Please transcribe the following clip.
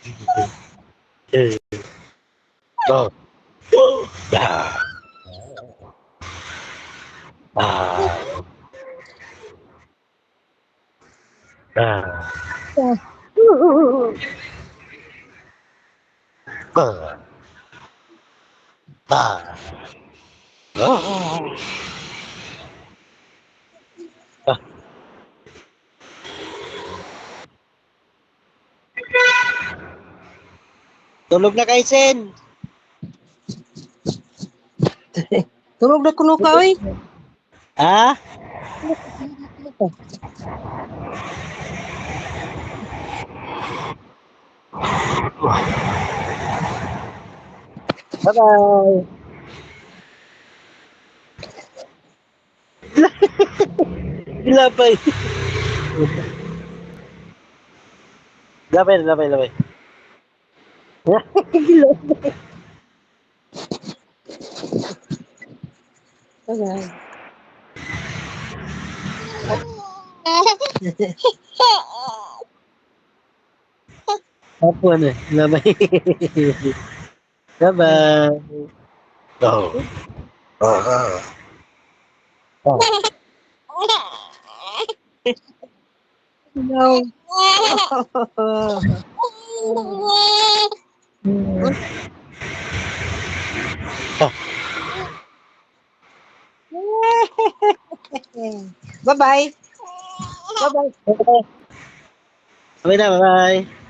Eh, oh. Ah. Ah. Ah. Ah. Ah. Ah. Ah. Tulog na kay Sen. Tulog na kuno ka, oy. Ha? Bye-bye. Lapay. Lapay, lapay, lapay. Bye-bye. Apa na? Lapay. Bye-bye. Oh. Ah. Ah. No. Bye-bye. Bye-bye. Okay na, bye-bye.